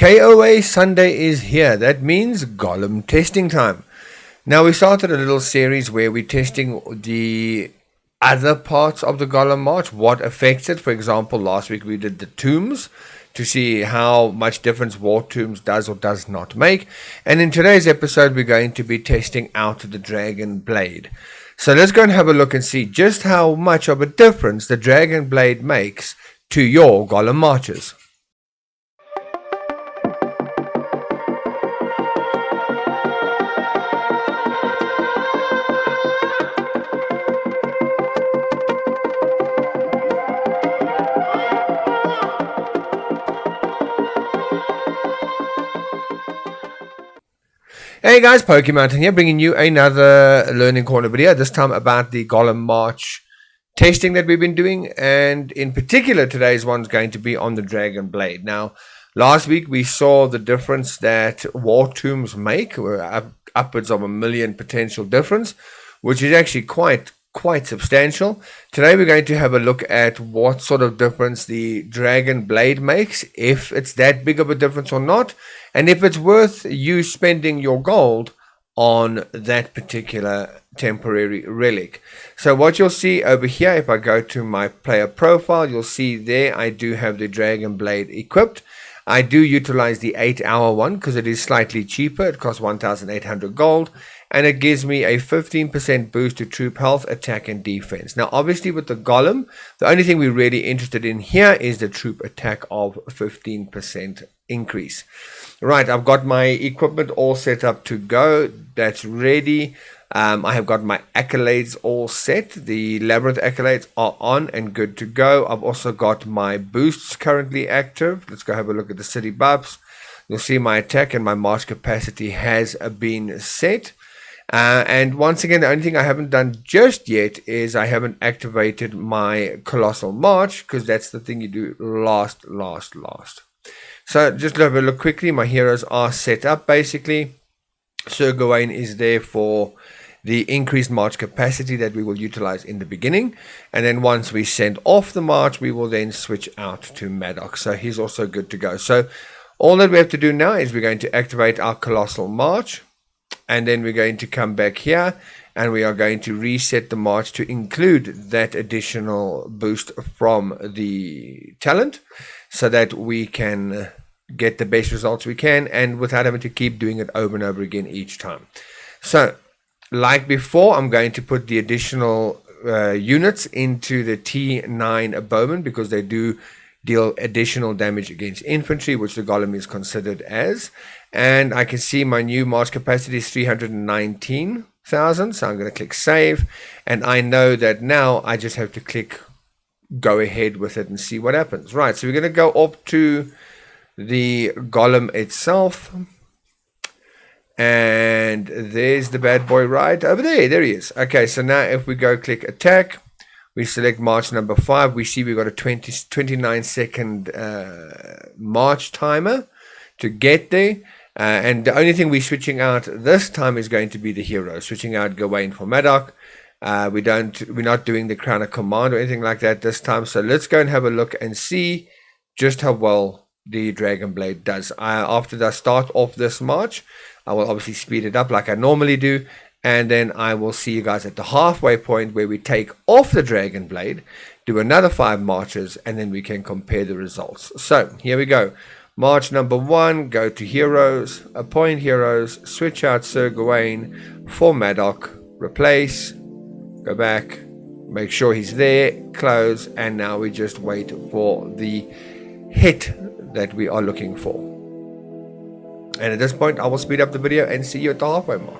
KOA Sunday is here. That means Golem testing time. Now, we started a little series where we're testing the other parts of the Golem March, what affects it. For example, last week we did the tombs to see how much difference war tombs does or does not make. And in today's episode, we're going to be testing out the Dragon Blade. So let's go and have a look and see just how much of a difference the Dragon Blade makes to your Golem Marches. Hey guys, Pokemon here, bringing you another Learning Corner video, this time about the Golem March testing that we've been doing, and in particular today's one's going to be on the Dragon Blade. Now, last week we saw the difference that war tombs make, upwards of 1 million potential difference, which is actually quite substantial. Today we're going to have a look at what sort of difference the Dragon Blade makes, if it's that big of a difference or not, and if it's worth you spending your gold on that particular temporary relic. So what you'll see over here, if I go to my player profile, you'll see there I do have the Dragon Blade equipped. I do utilize the 8-hour one because it is slightly cheaper. It costs 1,800 gold, and it gives me a 15% boost to troop health, attack, and defense. Now, obviously, with the Golem, the only thing we're really interested in here is the troop attack of 15% increase. Right, I've got my equipment all set up to go. That's ready. I have got my accolades all set. The Labyrinth accolades are on and good to go. I've also got my boosts currently active. Let's go have a look at the city buffs. You'll see my attack and my march capacity has been set. And once again, the only thing I haven't done just yet is I haven't activated my Colossal March, because that's the thing you do last. So just have a look quickly. My heroes are set up basically. Sir Gawain is there for the increased march capacity that we will utilize in the beginning. And then once we send off the march, we will then switch out to Maddox. So he's also good to go. So all that we have to do now is we're going to activate our Colossal March. And then we're going to come back here and we are going to reset the march to include that additional boost from the talent, so that we can get the best results we can, and without having to keep doing it over and over again each time. So, like before, I'm going to put the additional units into the T9 Bowman, because they do deal additional damage against infantry, which the Golem is considered as. And I can see my new march capacity is 319,000, so I'm going to click save, and I know that now I just have to click go ahead with it and see what happens. Right, so we're going to go up to the Golem itself, and there's the bad boy right over there he is. Okay, so now if we go click attack, we select march number 5, we see we've got a 29 second march timer to get there. And the only thing we're switching out this time is going to be the hero, switching out Gawain for Maddox. We're not doing the Crown of Command or anything like that this time. So let's go and have a look and see just how well the Dragon Blade does. After I start off this march, I will obviously speed it up like I normally do, and then I will see you guys at the halfway point where we take off the Dragon Blade, do another 5 marches, and then we can compare the results. So here we go. March number 1, go to heroes, appoint heroes, switch out Sir Gawain for Maddox, replace, go back, make sure he's there, close, and now we just wait for the hit that we are looking for. And at this point, I will speed up the video and see you at the halfway mark.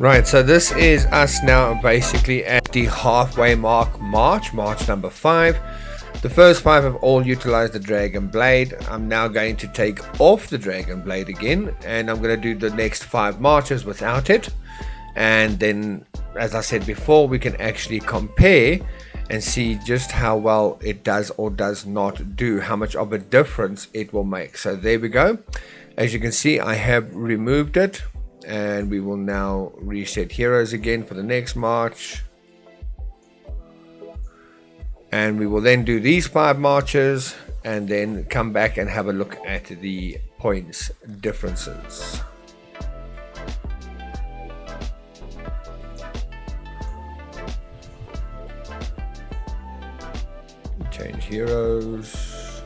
Right, so this is us now basically at the halfway mark, march number 5. The first 5 have all utilized the Dragon Blade. I'm now going to take off the Dragon Blade again, and I'm going to do the next 5 marches without it. and then, as I said before, we can actually compare and see just how well it does or does not do, how much of a difference it will make. So there we go. As you can see, I have removed it, and we will now reset heroes again for the next march. And we will then do these 5 marches and then come back and have a look at the points differences. Change heroes.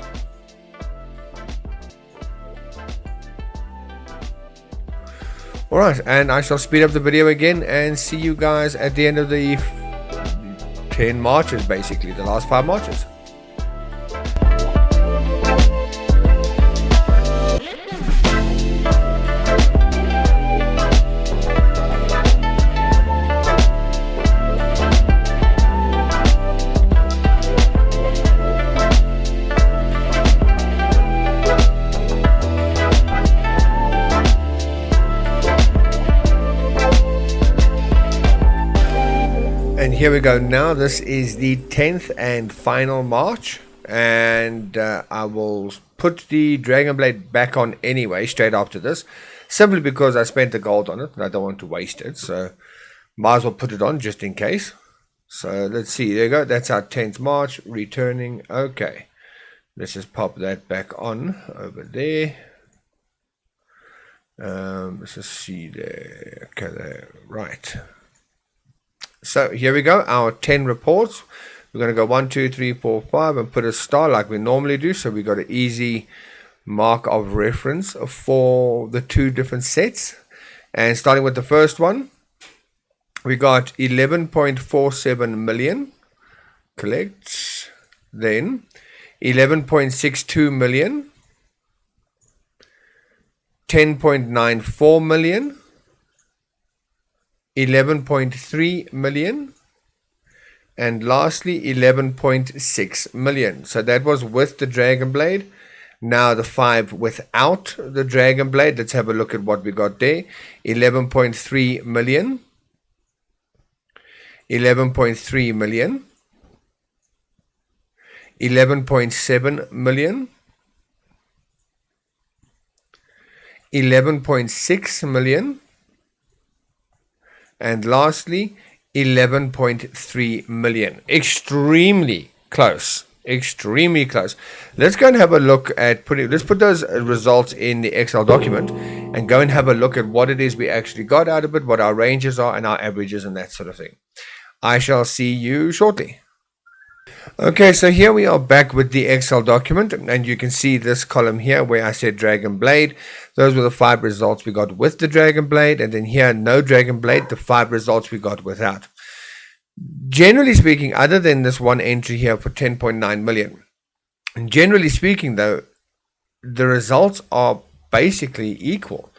Alright, and I shall speed up the video again and see you guys at the end of the 10 marches, basically, the last 5 marches. And here we go. Now this is the 10th and final march, and I will put the Dragon Blade back on anyway straight after this, simply because I spent the gold on it and I don't want to waste it, so might as well put it on just in case. So let's see, there you go, that's our 10th march, returning. Okay, let's just pop that back on over there. Let's just see there. Okay, there, right. So here we go, our 10 reports. We're going to go 1, 2, 3, 4, 5 and put a star like we normally do. So we got an easy mark of reference for the 2 different sets. And starting with the first one, we got 11.47 million. Collect. Then 11.62 million. 10.94 million. 11.3 million, and lastly 11.6 million. So that was with the Dragon Blade. Now the 5 without the Dragon Blade. Let's have a look at what we got there. 11.3 million, 11.3 million, 11.7 million, 11.6 million, and lastly 11.3 million. Extremely close, extremely close. Let's go and have a look at let's put those results in the Excel document and go and have a look at what it is we actually got out of it, what our ranges are and our averages and that sort of thing. I shall see you shortly. Okay, so here we are back with the Excel document, and you can see this column here where I said Dragon Blade. Those were the 5 results we got with the Dragon Blade, and then here no Dragon Blade, the 5 results we got without. Generally speaking, other than this one entry here for 10.9 million, generally speaking though, the results are basically equal.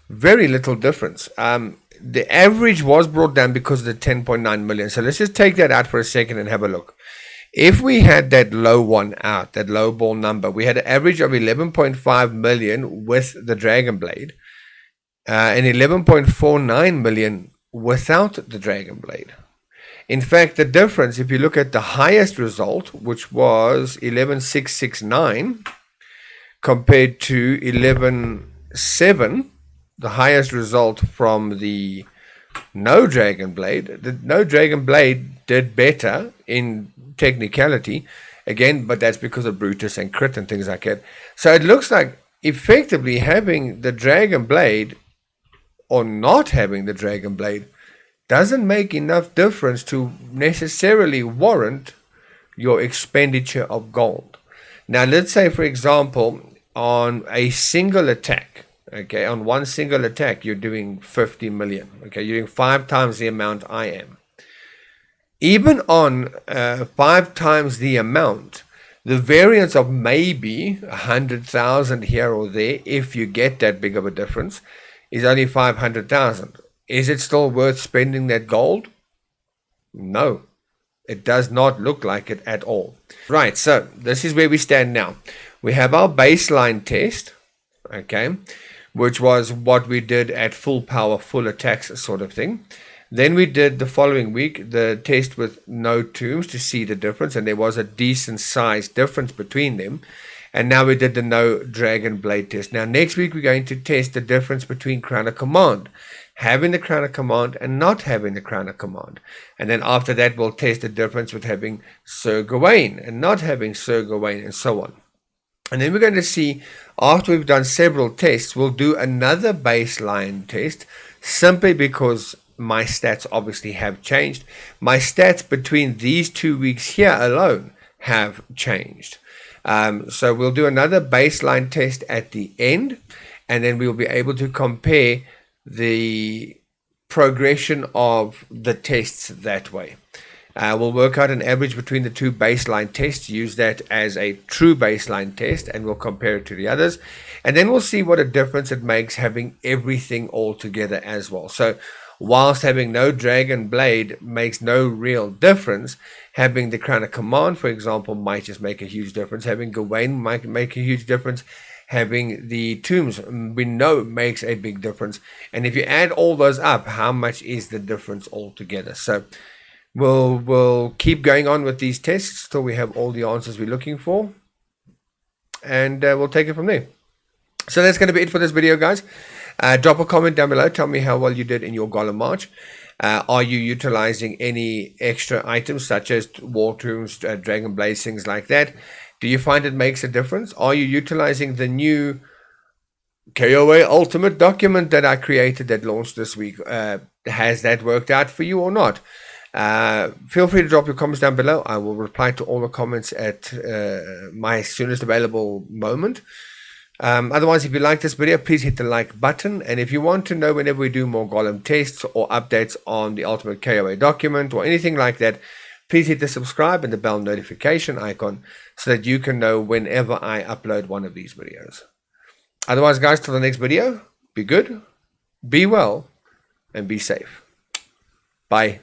Very little difference. The average was brought down because of the 10.9 million. So let's just take that out for a second and have a look. If we had that low one out, that low ball number, we had an average of 11.5 million with the Dragon Blade and 11.49 million without the Dragon Blade. In fact, the difference, if you look at the highest result, which was 11,669 compared to 11,700, the highest result from the no Dragon Blade, the no Dragon Blade did better in technicality again, but that's because of Brutus and crit and things like that. So it looks like effectively having the Dragon Blade or not having the Dragon Blade doesn't make enough difference to necessarily warrant your expenditure of gold. Now let's say, for example, on a single attack, okay, on one single attack you're doing 50 million, okay, you're doing 5 times the amount I am. Even on 5 times the amount, the variance of maybe 100,000 here or there, if you get that big of a difference, is only 500,000. Is it still worth spending that gold? No, it does not look like it at all. Right, so this is where we stand now. We have our baseline test, okay. which was what we did at full power, full attacks sort of thing. Then we did the following week the test with no tombs to see the difference, and there was a decent size difference between them. And now we did the no dragon blade test. Now next week we're going to test the difference between Crown of Command, having the Crown of Command and not having the Crown of Command. And then after that we'll test the difference with having Sir Gawain and not having Sir Gawain, and so on. And then we're going to see, after we've done several tests, we'll do another baseline test, simply because my stats obviously have changed. My stats between these 2 weeks here alone have changed. So we'll do another baseline test at the end, and then we'll be able to compare the progression of the tests that way. We'll work out an average between the two baseline tests, use that as a true baseline test, and we'll compare it to the others. And then we'll see what a difference it makes having everything all together as well. So whilst having no dragon blade makes no real difference, having the Crown of Command, for example, might just make a huge difference. Having Gawain might make a huge difference. Having the tombs, we know, makes a big difference. And if you add all those up, how much is the difference altogether? So we'll keep going on with these tests till we have all the answers we're looking for, and we'll take it from there. So that's going to be it for this video, guys. Drop a comment down below. Tell me how well you did in your Golem March. Are you utilizing any extra items such as war tombs, dragon blades, things like that? Do you find it makes a difference? Are you utilizing the new KOA Ultimate document that I created that launched this week? Has that worked out for you or not? Feel free to drop your comments down below. I will reply to all the comments at my soonest available moment. Otherwise, if you like this video, please hit the like button. And if you want to know whenever we do more Golem tests or updates on the Ultimate KOA document or anything like that, please hit the subscribe and the bell notification icon so that you can know whenever I upload one of these videos. Otherwise, guys, till the next video, be good, be well, and be safe. Bye.